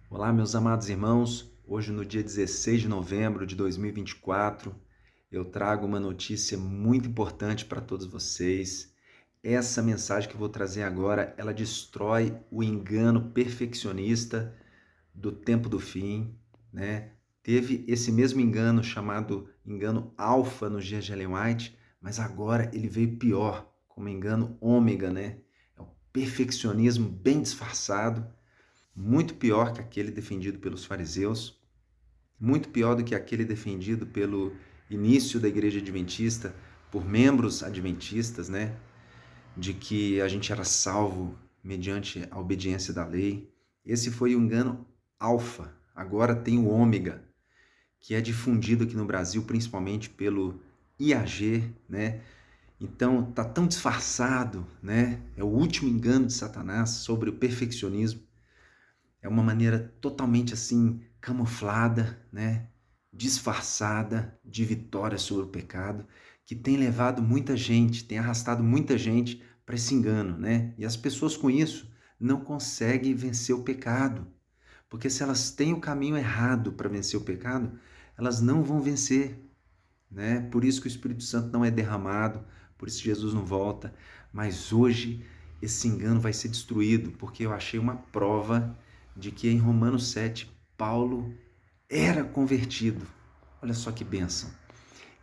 Olá, meus amados irmãos. Hoje, no dia 16 de novembro de 2024, eu trago uma notícia muito importante para todos vocês. Essa mensagem que eu vou trazer agora, ela destrói o engano perfeccionista do tempo do fim, né? Teve esse mesmo engano chamado engano alfa nos dias de Ellen White, mas agora ele veio pior, como engano ômega, né? É o perfeccionismo bem disfarçado, muito pior que aquele defendido pelos fariseus, muito pior do que aquele defendido pelo início da igreja adventista, por membros adventistas, né? De que a gente era salvo mediante a obediência da lei. Esse foi o engano alfa. Agora tem o ômega, que é difundido aqui no Brasil principalmente pelo IAG, né? Então tá tão disfarçado, né? É o último engano de Satanás sobre o perfeccionismo. É uma maneira totalmente assim camuflada, né? Disfarçada de vitória sobre o pecado, que tem levado muita gente, tem arrastado muita gente para esse engano, né? E as pessoas com isso não conseguem vencer o pecado, porque se elas têm o caminho errado para vencer o pecado, elas não vão vencer, né? Por isso que o Espírito Santo não é derramado, por isso Jesus não volta. Mas hoje esse engano vai ser destruído, porque eu achei uma prova de que em Romanos 7, Paulo era convertido. Olha só que bênção.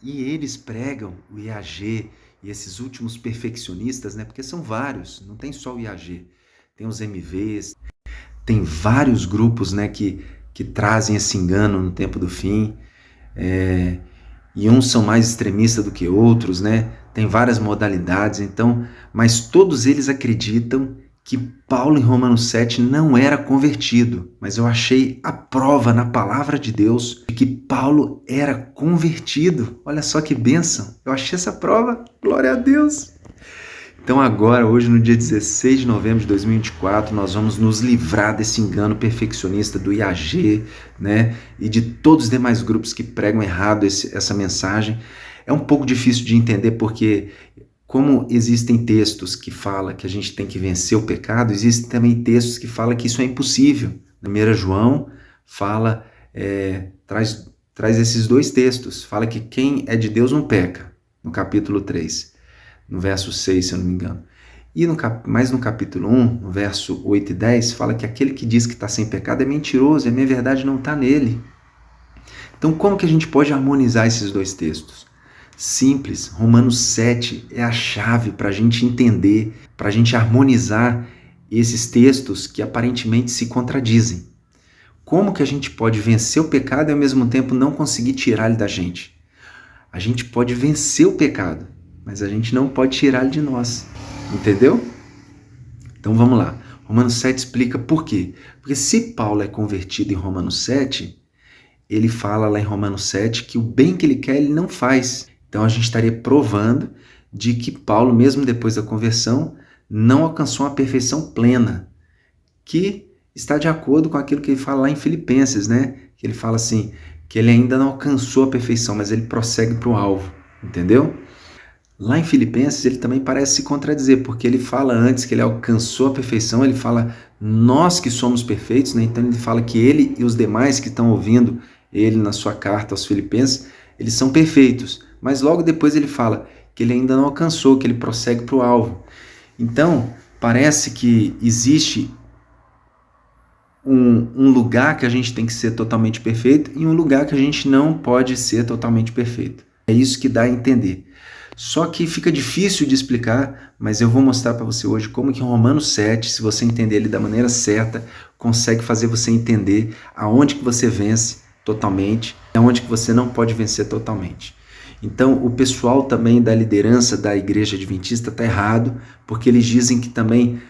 E eles pregam o IAG e esses últimos perfeccionistas, né? Porque são vários, não tem só o IAG. Tem os MVs, tem vários grupos, né, que trazem esse engano no tempo do fim. E uns são mais extremistas do que outros, né? Tem várias modalidades, então, mas todos eles acreditam que Paulo em Romanos 7 não era convertido, mas eu achei a prova na palavra de Deus de que Paulo era convertido. Olha só que bênção! Eu achei essa prova, glória a Deus! Então agora, hoje no dia 16 de novembro de 2024, nós vamos nos livrar desse engano perfeccionista do IAG, né? E de todos os demais grupos que pregam errado essa mensagem. É um pouco difícil de entender porque, como existem textos que falam que a gente tem que vencer o pecado, existem também textos que falam que isso é impossível. 1 João fala, traz esses dois textos. Fala que quem é de Deus não peca, no capítulo 3. No verso 6, se eu não me engano. E mas no capítulo 1, no verso 8 e 10, fala que aquele que diz que está sem pecado é mentiroso, e a minha verdade não está nele. Então, como que a gente pode harmonizar esses dois textos? Simples, Romanos 7 é a chave para a gente entender, para a gente harmonizar esses textos que aparentemente se contradizem. Como que a gente pode vencer o pecado e ao mesmo tempo não conseguir tirar ele da gente? A gente pode vencer o pecado, mas a gente não pode tirar ele de nós, entendeu? Então vamos lá. Romanos 7 explica por quê. Porque se Paulo é convertido em Romanos 7, ele fala lá em Romanos 7 que o bem que ele quer ele não faz. Então a gente estaria provando de que Paulo, mesmo depois da conversão, não alcançou uma perfeição plena, que está de acordo com aquilo que ele fala lá em Filipenses, né? Que ele fala assim, que ele ainda não alcançou a perfeição, mas ele prossegue para o alvo, entendeu? Lá em Filipenses ele também parece se contradizer, porque ele fala antes que ele alcançou a perfeição, ele fala nós que somos perfeitos, né? Então ele fala que ele e os demais que estão ouvindo ele na sua carta aos Filipenses, eles são perfeitos, mas logo depois ele fala que ele ainda não alcançou, que ele prossegue para o alvo. Então parece que existe um lugar que a gente tem que ser totalmente perfeito e um lugar que a gente não pode ser totalmente perfeito. É isso que dá a entender. Só que fica difícil de explicar, mas eu vou mostrar para você hoje como que Romanos 7, se você entender ele da maneira certa, consegue fazer você entender aonde que você vence totalmente e aonde que você não pode vencer totalmente. Então, o pessoal também da liderança da igreja adventista está errado, porque eles dizem que também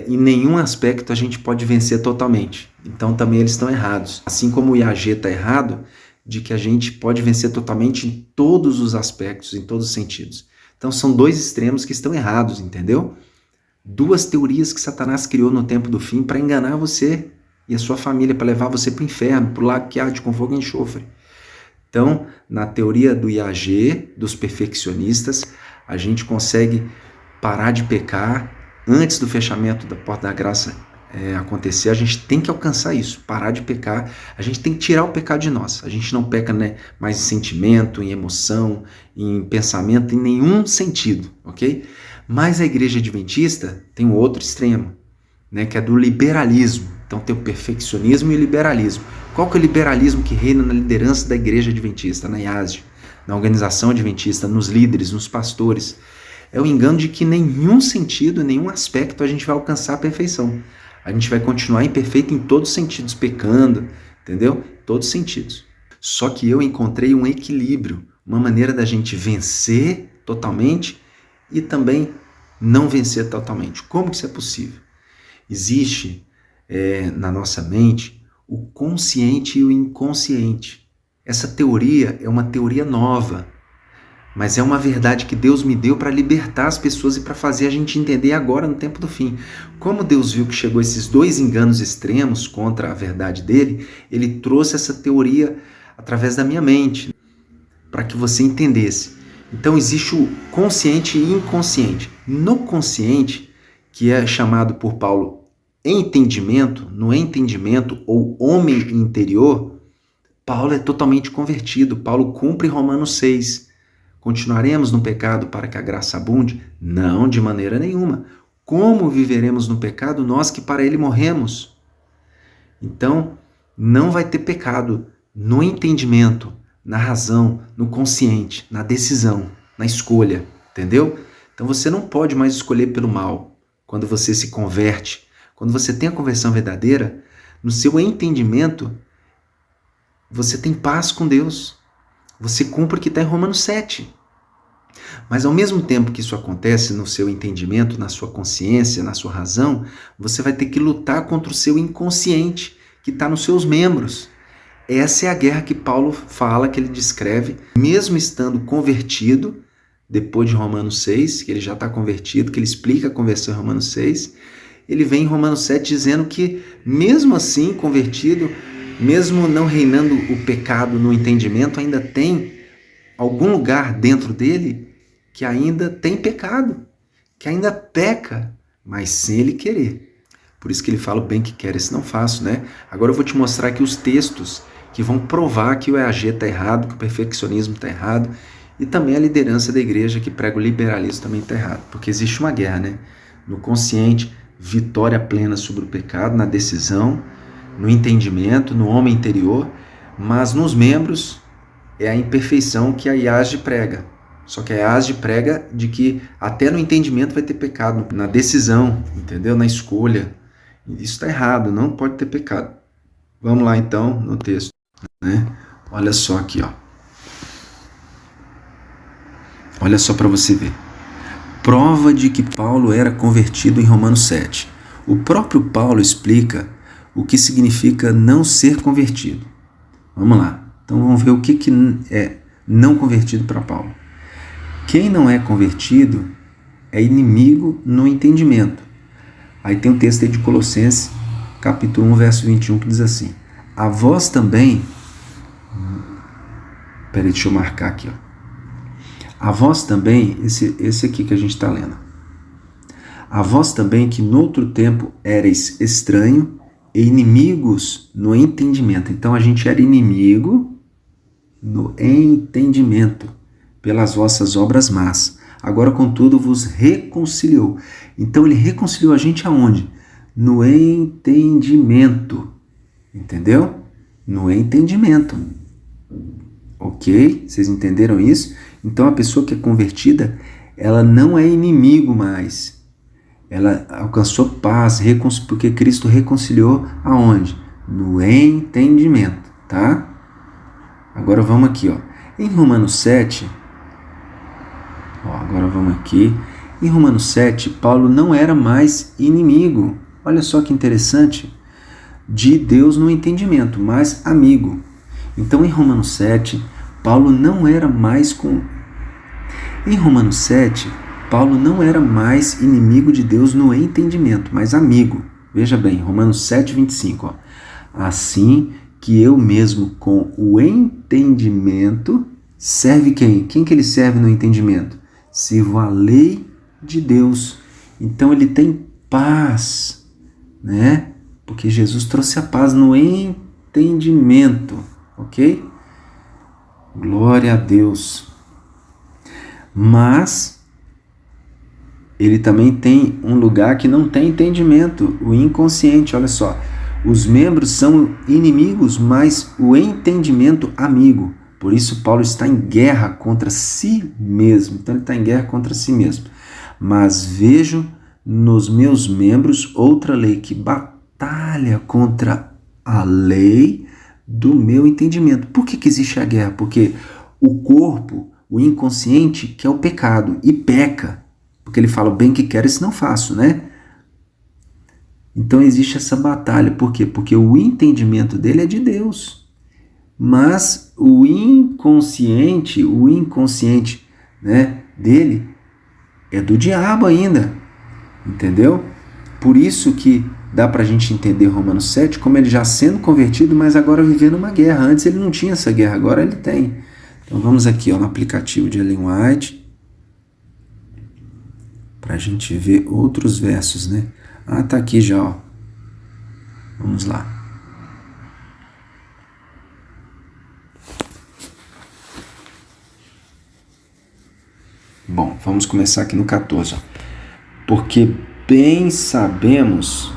em nenhum aspecto a gente pode vencer totalmente. Então, também eles estão errados. Assim como o IAG está errado, de que a gente pode vencer totalmente em todos os aspectos, em todos os sentidos. Então são dois extremos que estão errados, entendeu? Duas teorias que Satanás criou no tempo do fim para enganar você e a sua família, para levar você para o inferno, para o lago que arde com fogo e enxofre. Então, na teoria do IAG, dos perfeccionistas, a gente consegue parar de pecar antes do fechamento da porta da graça acontecer, a gente tem que alcançar isso, parar de pecar, a gente tem que tirar o pecado de nós. A gente não peca, né, mais em sentimento, em emoção, em pensamento, em nenhum sentido, ok? Mas a igreja adventista tem um outro extremo, né, que é do liberalismo. Então tem o perfeccionismo e o liberalismo. Qual que é o liberalismo que reina na liderança da igreja adventista, na IASD, na organização adventista, nos líderes, nos pastores? É o engano de que em nenhum sentido, em nenhum aspecto a gente vai alcançar a perfeição. A gente vai continuar imperfeito em todos os sentidos, pecando, entendeu? Todos os sentidos. Só que eu encontrei um equilíbrio, uma maneira da gente vencer totalmente e também não vencer totalmente. Como que isso é possível? Existe na nossa mente o consciente e o inconsciente. Essa teoria é uma teoria nova, mas é uma verdade que Deus me deu para libertar as pessoas e para fazer a gente entender agora no tempo do fim. Como Deus viu que chegou esses dois enganos extremos contra a verdade dele, ele trouxe essa teoria através da minha mente, para que você entendesse. Então existe o consciente e inconsciente. No consciente, que é chamado por Paulo entendimento, no entendimento ou homem interior, Paulo é totalmente convertido. Paulo cumpre Romanos 6. Continuaremos no pecado para que a graça abunde? Não, de maneira nenhuma. Como viveremos no pecado, nós que para ele morremos? Então, não vai ter pecado no entendimento, na razão, no consciente, na decisão, na escolha, entendeu? Então você não pode mais escolher pelo mal. Quando você se converte, quando você tem a conversão verdadeira, no seu entendimento, você tem paz com Deus. Você cumpre o que está em Romanos 7. Mas ao mesmo tempo que isso acontece no seu entendimento, na sua consciência, na sua razão, você vai ter que lutar contra o seu inconsciente, que está nos seus membros. Essa é a guerra que Paulo fala, que ele descreve, mesmo estando convertido, depois de Romanos 6, que ele já está convertido, que ele explica a conversão em Romanos 6, ele vem em Romanos 7 dizendo que, mesmo assim, convertido, mesmo não reinando o pecado no entendimento, ainda tem algum lugar dentro dele que ainda tem pecado, que ainda peca, mas sem ele querer. Por isso que ele fala: o bem que queres não faço, né? Agora eu vou te mostrar aqui os textos que vão provar que o EAG está errado, que o perfeccionismo está errado, e também a liderança da igreja que prega o liberalismo também está errado, porque existe uma guerra, né? No consciente, vitória plena sobre o pecado, na decisão, no entendimento, no homem interior, mas nos membros é a imperfeição que a IASD prega. Só que a IASD prega de que até no entendimento vai ter pecado, na decisão, entendeu? Na escolha. Isso está errado, não pode ter pecado. Vamos lá então no texto, né? Olha só aqui, ó. Olha só para você ver. Prova de que Paulo era convertido em Romanos 7. O próprio Paulo explica o que significa não ser convertido. Vamos lá. Então vamos ver o que é não convertido para Paulo. Quem não é convertido é inimigo no entendimento. Aí tem um texto aí de Colossenses, capítulo 1, verso 21, que diz assim: a vós também... Peraí, deixa eu marcar aqui, ó. A vós também, esse aqui que a gente está lendo. A vós também que noutro tempo erais estranho e inimigos no entendimento. Então a gente era inimigo no entendimento pelas vossas obras más. Agora, contudo, vos reconciliou. Então ele reconciliou a gente aonde? No entendimento. Entendeu? No entendimento. Ok? Vocês entenderam isso? Então a pessoa que é convertida, ela não é inimigo mais. Ela alcançou paz, porque Cristo reconciliou aonde? No entendimento, tá? Agora vamos aqui, ó. Em Romanos 7, agora vamos aqui. Em Romanos 7, Paulo não era mais inimigo. Olha só que interessante. De Deus no entendimento, mas amigo. Então em Romanos 7, Paulo não era mais Em Romanos 7, Paulo não era mais inimigo de Deus no entendimento, mas amigo. Veja bem, Romanos 7, 25. Ó. Assim que eu mesmo com o entendimento serve quem? Quem que ele serve no entendimento? Sirvo a lei de Deus. Então ele tem paz né? Porque Jesus trouxe a paz no entendimento, ok? Glória a Deus. Mas ele também tem um lugar que não tem entendimento, o inconsciente. Olha só, os membros são inimigos, mas o entendimento amigo. Por isso Paulo está em guerra contra si mesmo. Então ele está em guerra contra si mesmo. Mas vejo nos meus membros outra lei que batalha contra a lei do meu entendimento. Por que existe a guerra? Porque o corpo, o inconsciente, quer o pecado e peca. Porque ele fala, o bem que quero, isso não faço, né? Então existe essa batalha. Por quê? Porque o entendimento dele é de Deus. Mas o inconsciente, né, dele é do diabo ainda. Entendeu? Por isso que dá pra gente entender Romanos 7 como ele já sendo convertido, mas agora vivendo uma guerra. Antes ele não tinha essa guerra, agora ele tem. Então vamos aqui no aplicativo de Ellen White para a gente ver outros versos, né? Tá aqui já, ó. Vamos lá. Bom, vamos começar aqui no 14. Ó. Porque bem sabemos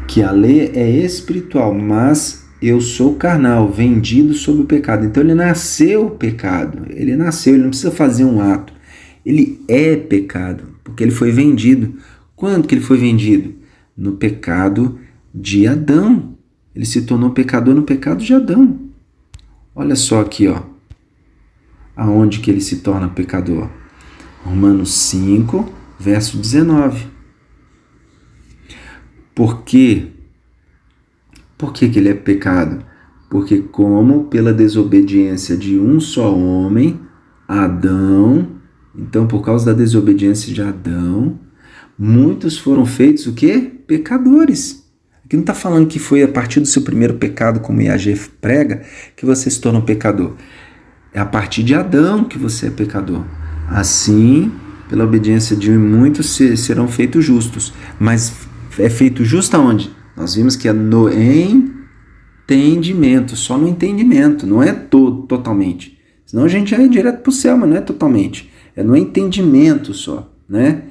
que a lei é espiritual, mas eu sou carnal, vendido sob o pecado. Então ele nasceu pecado, ele não precisa fazer um ato. Ele é pecado, porque ele foi vendido. Quando que ele foi vendido? No pecado de Adão. Ele se tornou pecador no pecado de Adão. Olha só aqui, ó, aonde que ele se torna pecador. Romanos 5, verso 19. Por quê? Por que ele é pecado? Porque como pela desobediência de um só homem, Adão, então por causa da desobediência de Adão, muitos foram feitos o quê? Pecadores. Aqui não está falando que foi a partir do seu primeiro pecado, como IAG prega, que você se torna um pecador. É a partir de Adão que você é pecador. Assim, pela obediência de muitos serão feitos justos. Mas é feito justo aonde? Nós vimos que é no entendimento, só no entendimento, não é totalmente. Senão a gente já é direto para o céu, mas não é totalmente. É no entendimento só, né?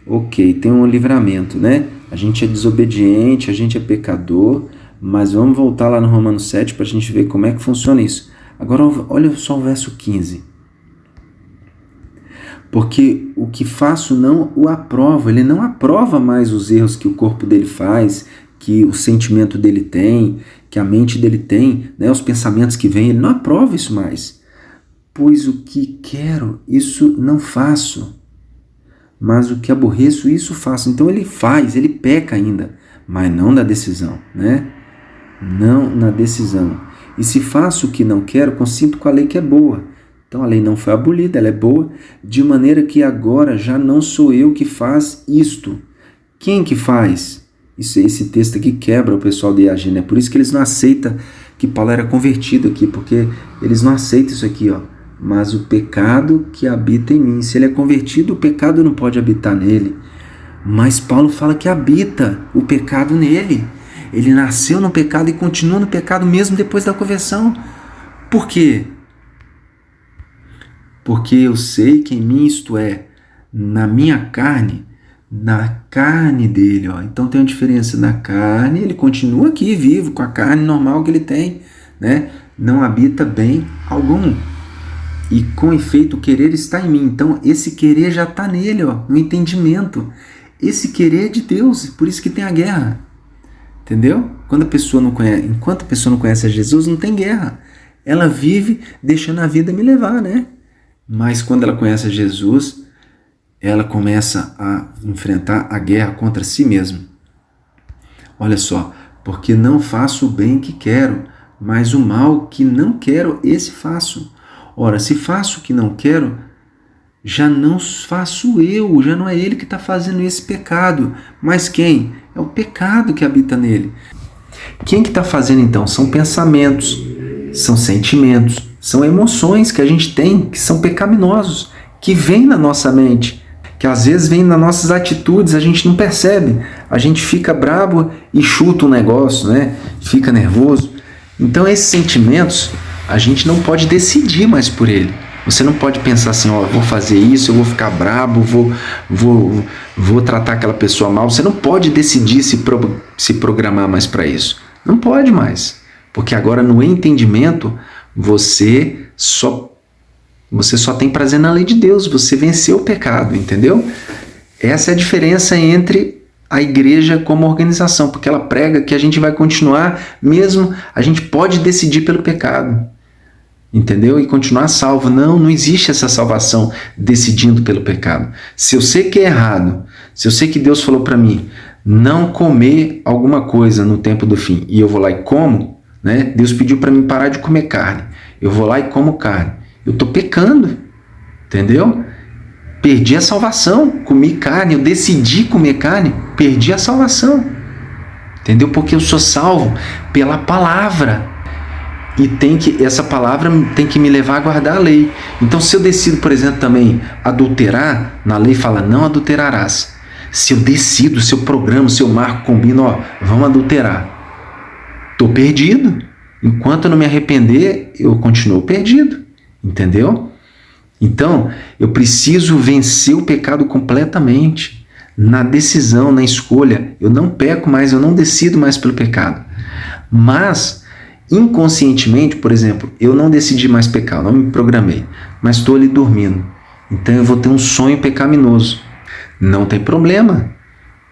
Ok, tem um livramento, né? A gente é desobediente, a gente é pecador, mas vamos voltar lá no Romanos 7 para a gente ver como é que funciona isso. Agora olha só o verso 15. Porque o que faço não o aprova, ele não aprova mais os erros que o corpo dele faz, que o sentimento dele tem, que a mente dele tem, né? Os pensamentos que vêm, ele não aprova isso mais. Pois o que quero, isso não faço, mas o que aborreço, isso faço. Então ele faz, ele peca ainda, mas não na decisão, né? Não na decisão. E se faço o que não quero, consinto com a lei que é boa. Então a lei não foi abolida, ela é boa, de maneira que agora já não sou eu que faz isto. Quem que faz? Esse texto aqui quebra o pessoal de IAG, né? Por isso que eles não aceitam que Paulo era convertido aqui, porque eles não aceitam isso aqui, ó. Mas o pecado que habita em mim. Se ele é convertido, o pecado não pode habitar nele. Mas Paulo fala que habita o pecado nele. Ele nasceu no pecado e continua no pecado mesmo depois da conversão. Por quê? Porque eu sei que em mim, isto é, na minha carne, na carne dele, ó. Então tem uma diferença na carne, ele continua aqui vivo, com a carne normal que ele tem, né? Não habita bem algum. E com efeito o querer está em mim. Então esse querer já está nele, ó, no entendimento. Esse querer é de Deus, por isso que tem a guerra. Entendeu? Enquanto a pessoa não conhece a Jesus, não tem guerra. Ela vive deixando a vida me levar, né? Mas quando ela conhece a Jesus, ela começa a enfrentar a guerra contra si mesma. Olha só, porque não faço o bem que quero, mas o mal que não quero, esse faço. Ora, se faço o que não quero, já não faço eu, já não é ele que está fazendo esse pecado. Mas quem? É o pecado que habita nele. Quem que está fazendo então? São pensamentos, são sentimentos, são emoções que a gente tem, que são pecaminosos, que vêm na nossa mente, que às vezes vem nas nossas atitudes, a gente não percebe. A gente fica brabo e chuta o negócio, né? Fica nervoso. Então esses sentimentos, a gente não pode decidir mais por ele. Você não pode pensar assim, ó, eu vou fazer isso, eu vou ficar brabo, vou tratar aquela pessoa mal. Você não pode decidir se programar mais para isso. Não pode mais. Porque agora no entendimento, você só tem prazer na lei de Deus. Você venceu o pecado, entendeu? Essa é a diferença entre a igreja como organização, porque ela prega que a gente vai continuar mesmo, a gente pode decidir pelo pecado. Entendeu? E continuar salvo. Não existe essa salvação decidindo pelo pecado. Se eu sei que é errado, se eu sei que Deus falou para mim não comer alguma coisa no tempo do fim, e eu vou lá e como, né? Deus pediu para mim parar de comer carne. Eu vou lá e como carne. Eu estou pecando. Entendeu? Perdi a salvação. Comi carne, eu decidi comer carne, perdi a salvação. Entendeu? Porque eu sou salvo pela palavra. E essa palavra tem que me levar a guardar a lei. Então, se eu decido, por exemplo, também adulterar, na lei fala, não adulterarás. Se eu decido, se eu programo, se eu marco, combino, ó, vamos adulterar. Estou perdido. Enquanto eu não me arrepender, eu continuo perdido. Entendeu? Então, eu preciso vencer o pecado completamente. Na decisão, na escolha. Eu não peco mais, eu não decido mais pelo pecado. Mas inconscientemente, por exemplo, eu não decidi mais pecar, eu não me programei, mas estou ali dormindo. Então eu vou ter um sonho pecaminoso. Não tem problema.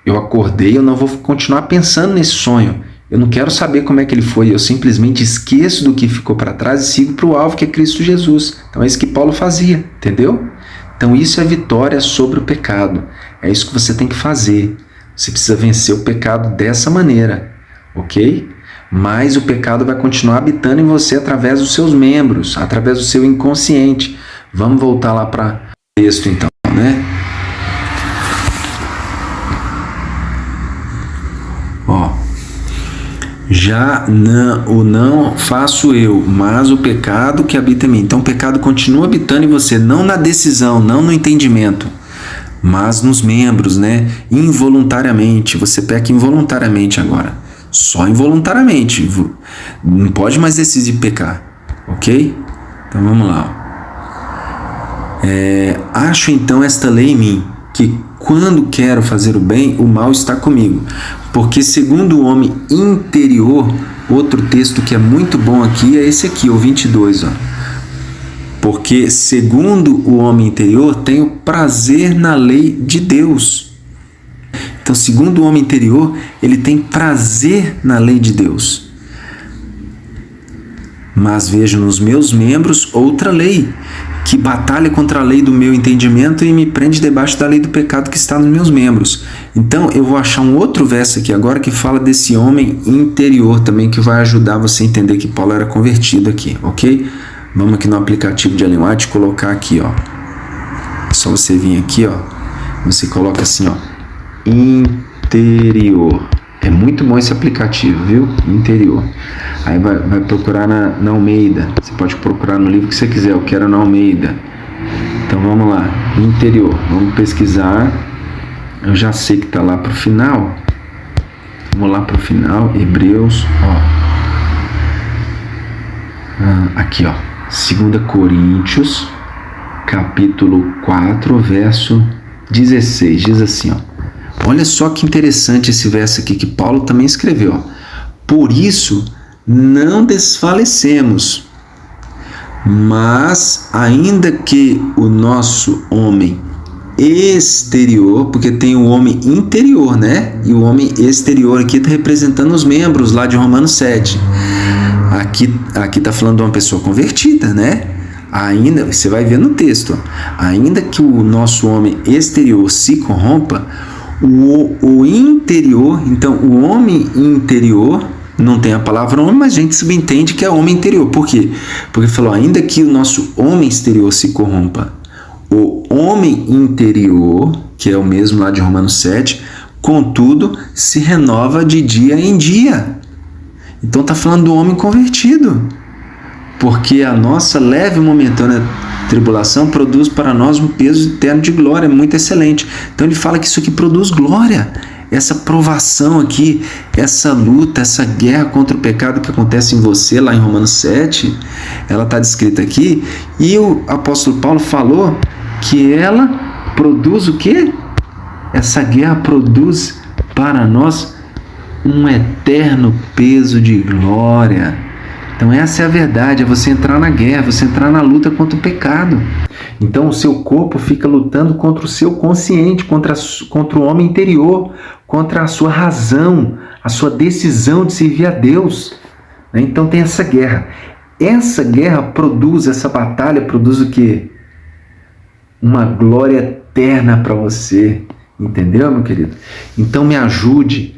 Eu acordei, eu não vou continuar pensando nesse sonho. Eu não quero saber como é que ele foi, eu simplesmente esqueço do que ficou para trás e sigo para o alvo, que é Cristo Jesus. Então é isso que Paulo fazia, entendeu? Então isso é vitória sobre o pecado. É isso que você tem que fazer. Você precisa vencer o pecado dessa maneira, ok? Mas o pecado vai continuar habitando em você através dos seus membros, através do seu inconsciente. Vamos voltar lá para o texto então, né? Ó, o não faço eu, mas o pecado que habita em mim. Então o pecado continua habitando em você, não na decisão, não no entendimento, mas nos membros, né? Involuntariamente, você peca involuntariamente agora. Só involuntariamente. Não pode mais decidir pecar. Ok? Então vamos lá. Acho então esta lei em mim, que quando quero fazer o bem, o mal está comigo. Porque segundo o homem interior, outro texto que é muito bom aqui é esse aqui, o 22. Ó. Porque segundo o homem interior, tenho prazer na lei de Deus. Então, segundo o homem interior, ele tem prazer na lei de Deus. Mas vejo nos meus membros outra lei, que batalha contra a lei do meu entendimento e me prende debaixo da lei do pecado que está nos meus membros. Então, eu vou achar um outro verso aqui agora que fala desse homem interior também, que vai ajudar você a entender que Paulo era convertido aqui, ok? Vamos aqui no aplicativo de Ellen White colocar aqui, ó. É só você vir aqui, ó. Você coloca assim, ó. Interior. É muito bom esse aplicativo, viu? Interior. Aí vai procurar na Almeida. Você pode procurar no livro que você quiser. Eu quero na Almeida. Então vamos lá. Interior. Vamos pesquisar. Eu já sei que tá lá pro final. Vamos lá pro final. Hebreus. Ó. Aqui, ó. 2 Coríntios, capítulo 4, verso 16. Diz assim, ó. Olha só que interessante esse verso aqui que Paulo também escreveu. Ó. Por isso, não desfalecemos, mas ainda que o nosso homem exterior, porque tem o homem interior, né? E o homem exterior aqui está representando os membros lá de Romanos 7. Aqui está falando de uma pessoa convertida, né? Ainda, você vai ver no texto, ó, ainda que o nosso homem exterior se corrompa, o interior, então o homem interior, não tem a palavra homem, mas a gente subentende que é homem interior. Por quê? Porque falou, ainda que o nosso homem exterior se corrompa, o homem interior, que é o mesmo lá de Romanos 7, contudo, se renova de dia em dia. Então está falando do homem convertido. porque a nossa leve e momentânea tribulação produz para nós um peso eterno de glória, muito excelente. Então ele fala que isso aqui produz glória, essa provação aqui, essa luta, essa guerra contra o pecado que acontece em você, lá em Romanos 7, ela está descrita aqui, e o apóstolo Paulo falou que ela produz o quê? Essa guerra produz para nós um eterno peso de glória. Então essa é a verdade, é você entrar na guerra, você entrar na luta contra o pecado. Então o seu corpo fica lutando contra o seu consciente, contra o homem interior, contra a sua razão, a sua decisão de servir a Deus. Então tem essa guerra. Essa guerra produz, essa batalha produz o quê? Uma glória eterna para você. Entendeu, meu querido? Então me ajude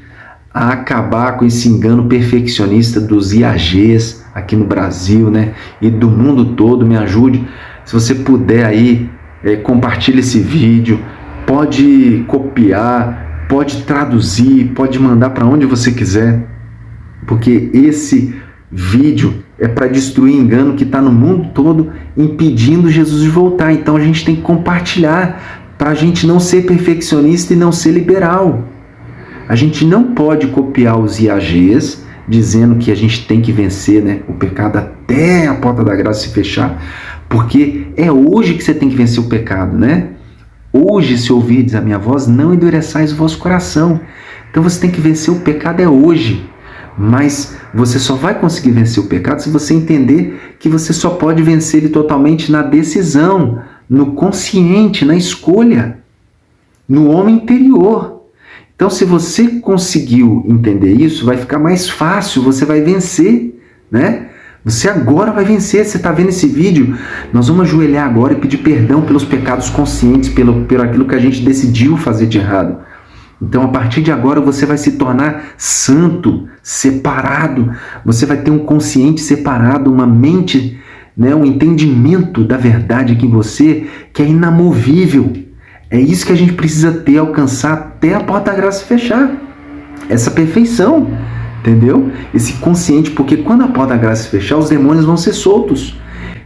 a acabar com esse engano perfeccionista dos IAGs aqui no Brasil, né? E do mundo todo. Me ajude. Se você puder aí, compartilhe esse vídeo, pode copiar, pode traduzir, pode mandar para onde você quiser, porque esse vídeo é para destruir engano que está no mundo todo, impedindo Jesus de voltar. Então a gente tem que compartilhar para a gente não ser perfeccionista e não ser liberal. A gente não pode copiar os IAGs, dizendo que a gente tem que vencer, né, o pecado até a porta da graça se fechar, porque é hoje que você tem que vencer o pecado, né? Hoje, se ouvirdes a minha voz, não endureçais o vosso coração. Então você tem que vencer o pecado é hoje. Mas você só vai conseguir vencer o pecado se você entender que você só pode vencer ele totalmente na decisão, no consciente, na escolha, no homem interior. Então, se você conseguiu entender isso, vai ficar mais fácil, você vai vencer, né? Você agora vai vencer. Você está vendo esse vídeo? Nós vamos ajoelhar agora e pedir perdão pelos pecados conscientes, pelo aquilo que a gente decidiu fazer de errado. Então, a partir de agora, você vai se tornar santo, separado. Você vai ter um consciente separado, uma mente, né, um entendimento da verdade aqui em você que é inamovível. É isso que a gente precisa ter, alcançar até a porta da graça fechar. Essa perfeição, entendeu? Esse consciente, porque quando a porta da graça fechar, os demônios vão ser soltos.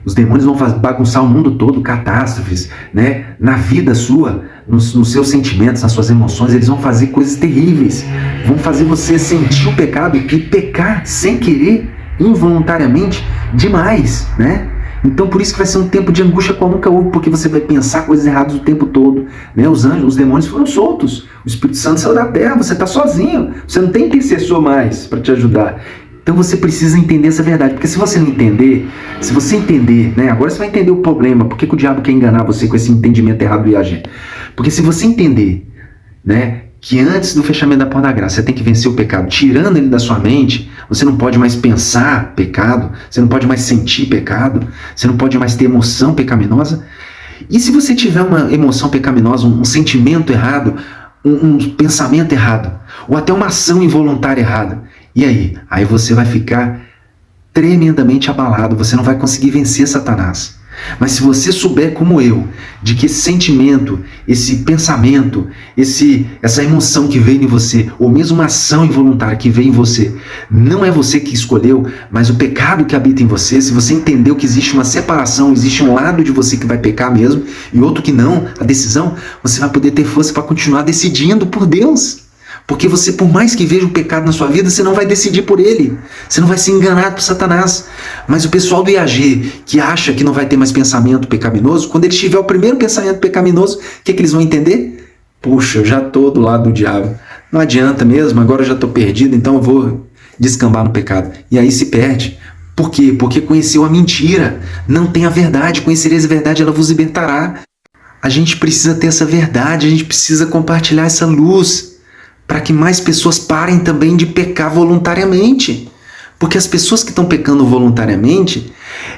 Os demônios vão bagunçar o mundo todo, catástrofes, né? Na vida sua, nos seus sentimentos, nas suas emoções, eles vão fazer coisas terríveis. Vão fazer você sentir o pecado e pecar sem querer, involuntariamente, demais, né? Então por isso que vai ser um tempo de angústia como nunca houve, porque você vai pensar coisas erradas o tempo todo, né? Os anjos, os demônios foram soltos, o Espírito Santo saiu da terra, você está sozinho, você não tem intercessor mais para te ajudar. Então você precisa entender essa verdade, porque se você não entender, se você entender, né? Agora você vai entender o problema, por que o diabo quer enganar você com esse entendimento errado do IAG. Porque se você entender, né, que antes do fechamento da porta da graça você tem que vencer o pecado, tirando ele da sua mente, você não pode mais pensar pecado, você não pode mais sentir pecado, você não pode mais ter emoção pecaminosa. E se você tiver uma emoção pecaminosa, um sentimento errado, um pensamento errado, ou até uma ação involuntária errada, e aí? Aí você vai ficar tremendamente abalado, você não vai conseguir vencer Satanás. Mas se você souber, como eu, de que esse sentimento, esse pensamento, essa emoção que veio em você, ou mesmo uma ação involuntária que veio em você, não é você que escolheu, mas o pecado que habita em você, se você entendeu que existe uma separação, existe um lado de você que vai pecar mesmo, e outro que não, a decisão, você vai poder ter força para continuar decidindo por Deus. Porque você, por mais que veja o pecado na sua vida, você não vai decidir por ele. Você não vai ser enganado por Satanás. Mas o pessoal do IAG, que acha que não vai ter mais pensamento pecaminoso, quando eles tiver o primeiro pensamento pecaminoso, o que eles vão entender? Puxa, eu já estou do lado do diabo. Não adianta mesmo, agora eu já estou perdido, então eu vou descambar no pecado. E aí se perde. Por quê? Porque conheceu a mentira. Não tem a verdade. Conhecereis a verdade, ela vos libertará. A gente precisa ter essa verdade, a gente precisa compartilhar essa luz, para que mais pessoas parem também de pecar voluntariamente. Porque as pessoas que estão pecando voluntariamente,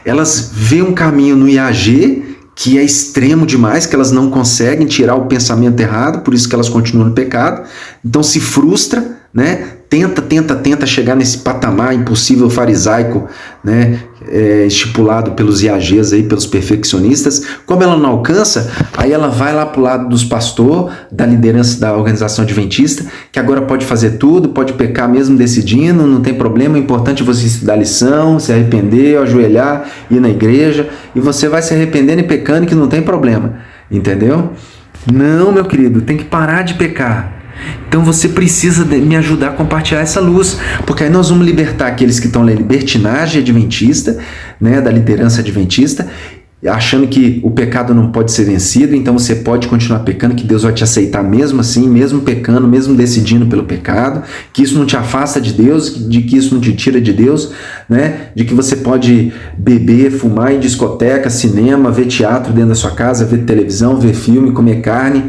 elas veem um caminho no IAG que é extremo demais, que elas não conseguem tirar o pensamento errado, por isso que elas continuam no pecado. Então se frustra, né? Tenta chegar nesse patamar impossível farisaico, né? estipulado pelos IAGs, aí, pelos perfeccionistas. Como ela não alcança, aí ela vai lá para o lado dos pastores, da liderança da organização adventista, que agora pode fazer tudo, pode pecar mesmo decidindo, não tem problema, o importante é você estudar a lição, se arrepender, ajoelhar, ir na igreja, e você vai se arrependendo e pecando que não tem problema, entendeu? Não, meu querido, tem que parar de pecar. Então você precisa me ajudar a compartilhar essa luz, porque aí nós vamos libertar aqueles que estão na libertinagem adventista, né, da liderança adventista, achando que o pecado não pode ser vencido, então você pode continuar pecando, que Deus vai te aceitar mesmo assim, mesmo pecando, mesmo decidindo pelo pecado, que isso não te afasta de Deus, de que isso não te tira de Deus, né? De que você pode beber, fumar em discoteca, cinema, ver teatro dentro da sua casa, ver televisão, ver filme, comer carne,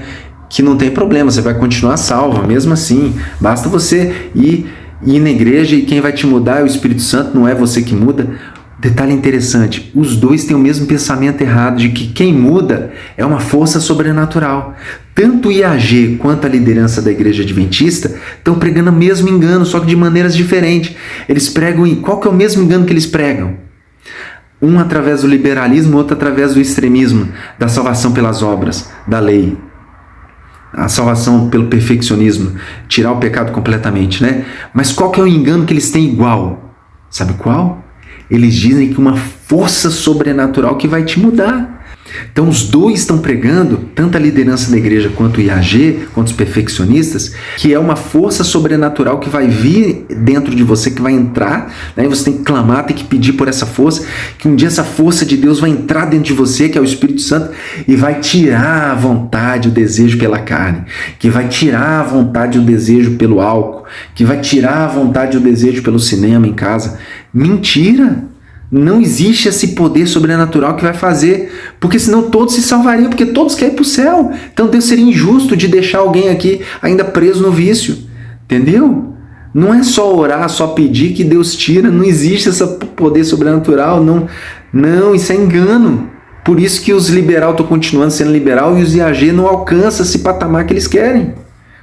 que não tem problema, você vai continuar salvo, mesmo assim. Basta você ir na igreja, e quem vai te mudar é o Espírito Santo, não é você que muda. Detalhe interessante, os dois têm o mesmo pensamento errado, de que quem muda é uma força sobrenatural. Tanto o IAG quanto a liderança da igreja adventista estão pregando o mesmo engano, só que de maneiras diferentes. Eles pregam, qual que é o mesmo engano que eles pregam? Um através do liberalismo, outro através do extremismo, da salvação pelas obras, da lei. A salvação pelo perfeccionismo, tirar o pecado completamente, né? Mas qual que é o engano que eles têm igual? Sabe qual? Eles dizem que uma força sobrenatural que vai te mudar. Então os dois estão pregando, tanto a liderança da igreja quanto o IAG, quanto os perfeccionistas, que é uma força sobrenatural que vai vir dentro de você, que vai entrar, né? Você tem que clamar, tem que pedir por essa força, que um dia essa força de Deus vai entrar dentro de você, que é o Espírito Santo, e vai tirar a vontade, o desejo pela carne, que vai tirar a vontade, o desejo pelo álcool, que vai tirar a vontade, o desejo pelo cinema em casa. Mentira! Não existe esse poder sobrenatural que vai fazer, porque senão todos se salvariam, porque todos querem ir para o céu. Então Deus seria injusto de deixar alguém aqui ainda preso no vício, entendeu? Não é só orar, só pedir que Deus tira, não existe esse poder sobrenatural, não, isso é engano. Por isso que os liberal estão continuando sendo liberal e os IAG não alcançam esse patamar que eles querem,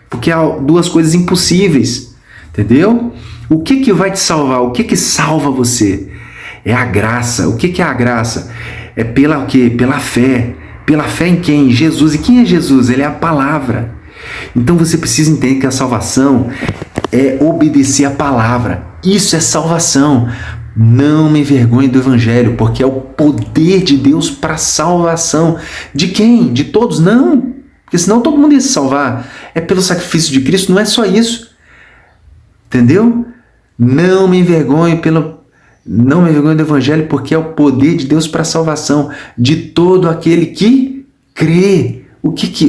porque há duas coisas impossíveis, entendeu? O que vai te salvar? O que salva você? É a graça. O que é a graça? É pela quê? Pela fé. Pela fé em quem? Em Jesus. E quem é Jesus? Ele é a palavra. Então você precisa entender que a salvação é obedecer a palavra. Isso é salvação. Não me envergonhe do evangelho, porque é o poder de Deus para a salvação. De quem? De todos? Não. Porque senão todo mundo ia se salvar. É pelo sacrifício de Cristo, não é só isso. Entendeu? Não me envergonhe do evangelho, porque é o poder de Deus para a salvação de todo aquele que crê.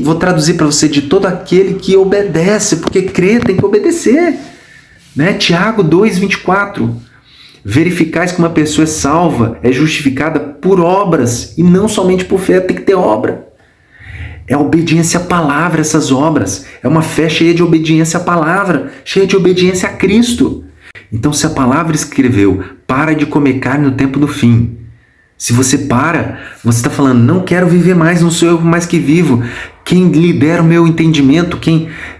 Vou traduzir para você: de todo aquele que obedece, porque crer tem que obedecer, né? Tiago 2:24. Verificais que uma pessoa é salva, é justificada por obras e não somente por fé. Tem que ter obra. É obediência à palavra, essas obras. É uma fé cheia de obediência à palavra, cheia de obediência a Cristo. Então, se a palavra escreveu, para de comer carne no tempo do fim. Se você para, você está falando, não quero viver mais, não sou eu mais que vivo. Quem lidera o meu entendimento,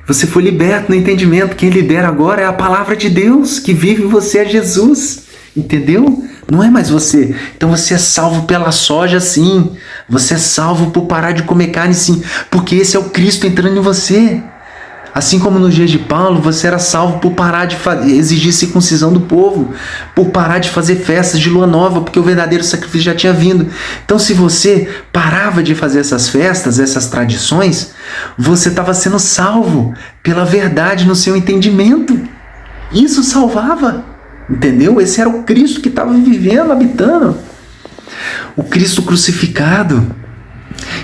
você foi liberto no entendimento, quem lidera agora é a palavra de Deus, que vive em você é Jesus. Entendeu? Não é mais você. Então você é salvo pela soja, sim. Você é salvo por parar de comer carne, sim. Porque esse é o Cristo entrando em você. Assim como nos dias de Paulo, você era salvo por parar de exigir circuncisão do povo, por parar de fazer festas de lua nova, porque o verdadeiro sacrifício já tinha vindo. Então, se você parava de fazer essas festas, essas tradições, você estava sendo salvo pela verdade no seu entendimento. Isso salvava, entendeu? Esse era o Cristo que estava vivendo, habitando. O Cristo crucificado.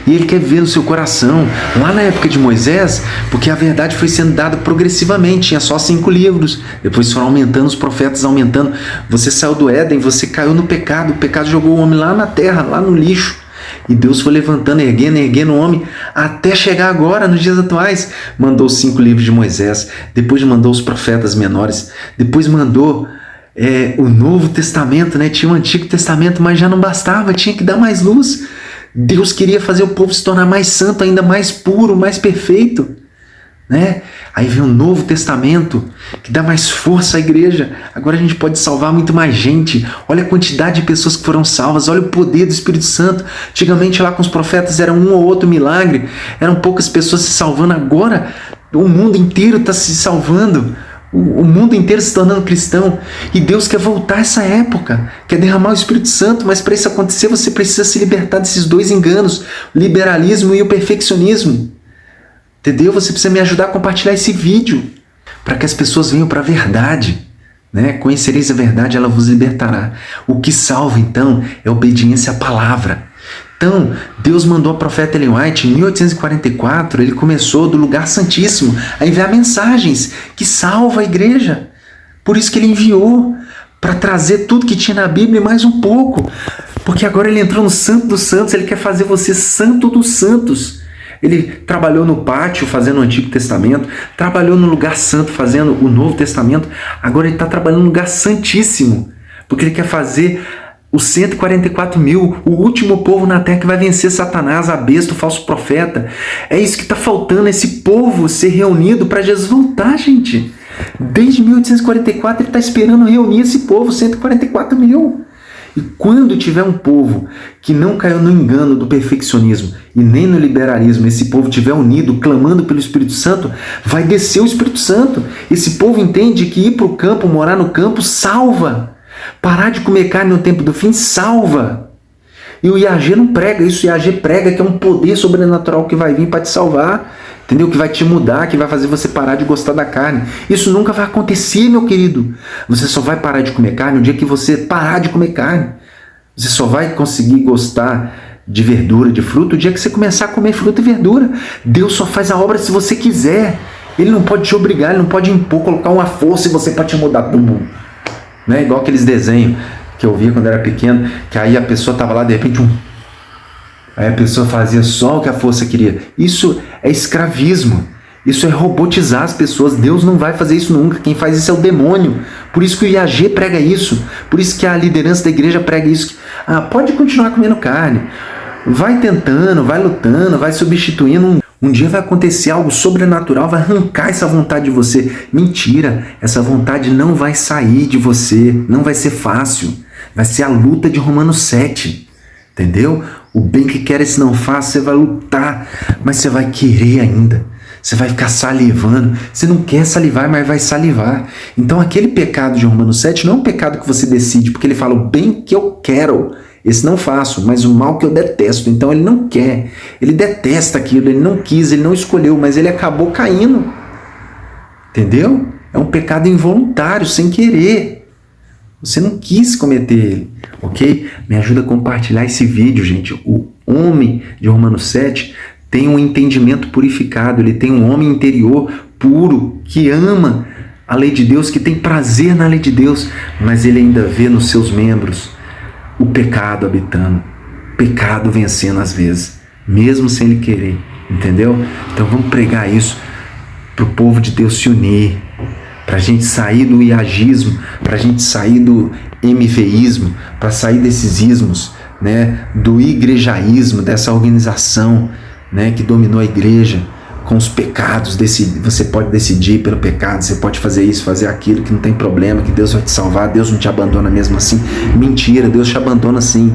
E ele quer ver no seu coração. Lá na época de Moisés, porque a verdade foi sendo dada progressivamente, tinha só 5 livros, depois foram aumentando, os profetas aumentando. Você saiu do Éden, você caiu no pecado, o pecado jogou o homem lá na terra, lá no lixo, e Deus foi levantando, erguendo o homem, até chegar agora, nos dias atuais. Mandou os 5 livros de Moisés, depois mandou os profetas menores, depois mandou o Novo Testamento, né? Tinha o Antigo Testamento, mas já não bastava, tinha que dar mais luz. Deus queria fazer o povo se tornar mais santo, ainda mais puro, mais perfeito. né? Aí vem o Novo Testamento, que dá mais força à igreja. Agora a gente pode salvar muito mais gente. Olha a quantidade de pessoas que foram salvas, olha o poder do Espírito Santo. Antigamente lá com os profetas era um ou outro milagre, eram poucas pessoas se salvando. Agora o mundo inteiro está se salvando. O mundo inteiro se tornando cristão. E Deus quer voltar a essa época, quer derramar o Espírito Santo, mas para isso acontecer você precisa se libertar desses dois enganos, o liberalismo e o perfeccionismo. Entendeu? Você precisa me ajudar a compartilhar esse vídeo para que as pessoas venham para a verdade, né? Conhecereis a verdade, ela vos libertará. O que salva então é a obediência à palavra. Então, Deus mandou a profeta Ellen White em 1844, ele começou do lugar santíssimo a enviar mensagens que salvam a igreja. Por isso que ele enviou, para trazer tudo que tinha na Bíblia e mais um pouco. Porque agora ele entrou no Santo dos Santos, ele quer fazer você santo dos santos. Ele trabalhou no pátio fazendo o Antigo Testamento, trabalhou no lugar santo fazendo o Novo Testamento, agora ele está trabalhando no lugar santíssimo, porque ele quer fazer os 144 mil, o último povo na terra que vai vencer Satanás, a besta, o falso profeta. É isso que está faltando, esse povo ser reunido para Jesus voltar, gente. Desde 1844 ele está esperando reunir esse povo, 144 mil. E quando tiver um povo que não caiu no engano do perfeccionismo e nem no liberalismo, esse povo estiver unido, clamando pelo Espírito Santo, vai descer o Espírito Santo. Esse povo entende que ir para o campo, morar no campo, salva. Parar de comer carne no tempo do fim salva. E o IAG não prega isso, o IAG prega que é um poder sobrenatural que vai vir para te salvar, entendeu? Que vai te mudar, que vai fazer você parar de gostar da carne. Isso nunca vai acontecer, meu querido. Você só vai parar de comer carne no dia que você parar de comer carne. Você só vai conseguir gostar de verdura, de fruta, o dia que você começar a comer fruta e verdura. Deus só faz a obra se você quiser. Ele não pode te obrigar, ele não pode impor, colocar uma força em você para te mudar. Né? Igual aqueles desenhos que eu via quando era pequeno, que aí a pessoa estava lá, de repente, aí a pessoa fazia só o que a força queria. Isso é escravismo. Isso é robotizar as pessoas. Deus não vai fazer isso nunca. Quem faz isso é o demônio. Por isso que o IAG prega isso. Por isso que a liderança da igreja prega isso. Pode continuar comendo carne. Vai tentando, vai lutando, vai substituindo. Um dia vai acontecer algo sobrenatural, vai arrancar essa vontade de você. Mentira, essa vontade não vai sair de você, não vai ser fácil. Vai ser a luta de Romanos 7, entendeu? O bem que queres não faça, você vai lutar, mas você vai querer ainda. Você vai ficar salivando. Você não quer salivar, mas vai salivar. Então aquele pecado de Romanos 7 não é um pecado que você decide, porque ele fala o bem que eu quero. Esse não faço, mas o mal que eu detesto. Então ele não quer, ele detesta aquilo, ele não quis, ele não escolheu, mas ele acabou caindo. Entendeu? É um pecado involuntário, sem querer. Você não quis cometer ele, ok? Me ajuda a compartilhar esse vídeo, gente. O homem de Romanos 7 tem um entendimento purificado, ele tem um homem interior puro, que ama a lei de Deus, que tem prazer na lei de Deus, mas ele ainda vê nos seus membros o pecado habitando, pecado vencendo às vezes, mesmo sem ele querer, entendeu? Então vamos pregar isso para o povo de Deus se unir, para a gente sair do iagismo, para a gente sair do MVísmo, para sair desses ismos, né? Do igrejaísmo, dessa organização, né? Que dominou a igreja com os pecados. Você pode decidir pelo pecado, você pode fazer isso, fazer aquilo, que não tem problema, que Deus vai te salvar, Deus não te abandona mesmo assim. Mentira, Deus te abandona sim.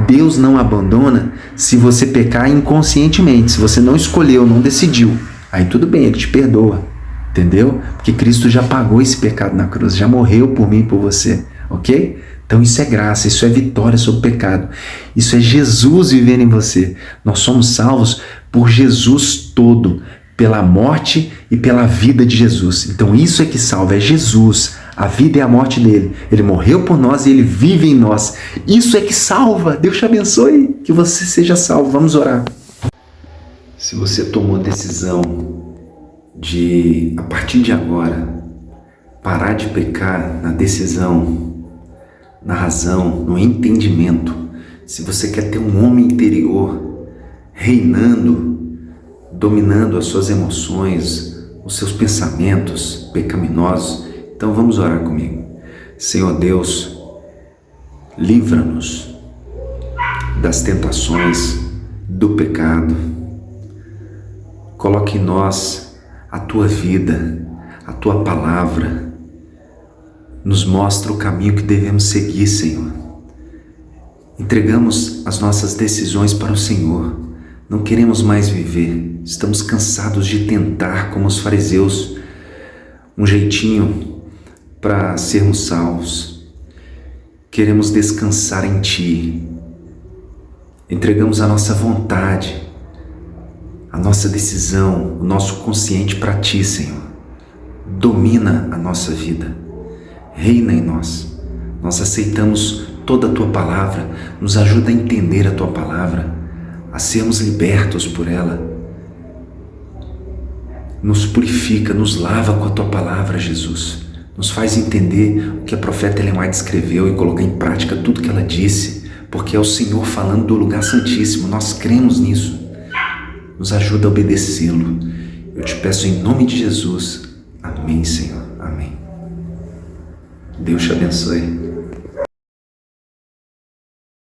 Deus não abandona se você pecar inconscientemente, se você não escolheu, não decidiu. Aí tudo bem, Ele te perdoa, entendeu? Porque Cristo já pagou esse pecado na cruz, já morreu por mim e por você, ok? Então isso é graça, isso é vitória sobre o pecado. Isso é Jesus vivendo em você. Nós somos salvos por Jesus todo, pela morte e pela vida de Jesus. Então isso é que salva, é Jesus, a vida e a morte dele. Ele morreu por nós e ele vive em nós. Isso é que salva. Deus te abençoe, que você seja salvo. Vamos orar. Se você tomou a decisão de, a partir de agora, parar de pecar na decisão, na razão, no entendimento, se você quer ter um homem interior reinando, dominando as suas emoções, os seus pensamentos pecaminosos, então vamos orar comigo. Senhor Deus, livra-nos das tentações do pecado. Coloque em nós a Tua vida, a Tua palavra. Nos mostra o caminho que devemos seguir, Senhor. Entregamos as nossas decisões para o Senhor. Não queremos mais viver. Estamos cansados de tentar, como os fariseus, um jeitinho para sermos salvos. Queremos descansar em Ti. Entregamos a nossa vontade, a nossa decisão, o nosso consciente para Ti, Senhor. Domina a nossa vida. Reina em nós. Nós aceitamos toda a Tua palavra. Nos ajuda a entender a Tua palavra, a sermos libertos por ela. Nos purifica, nos lava com a Tua palavra, Jesus. Nos faz entender o que a profeta Ellen White escreveu e colocar em prática tudo que ela disse, porque é o Senhor falando do lugar santíssimo. Nós cremos nisso. Nos ajuda a obedecê-lo. Eu te peço em nome de Jesus. Amém, Senhor. Amém. Deus te abençoe.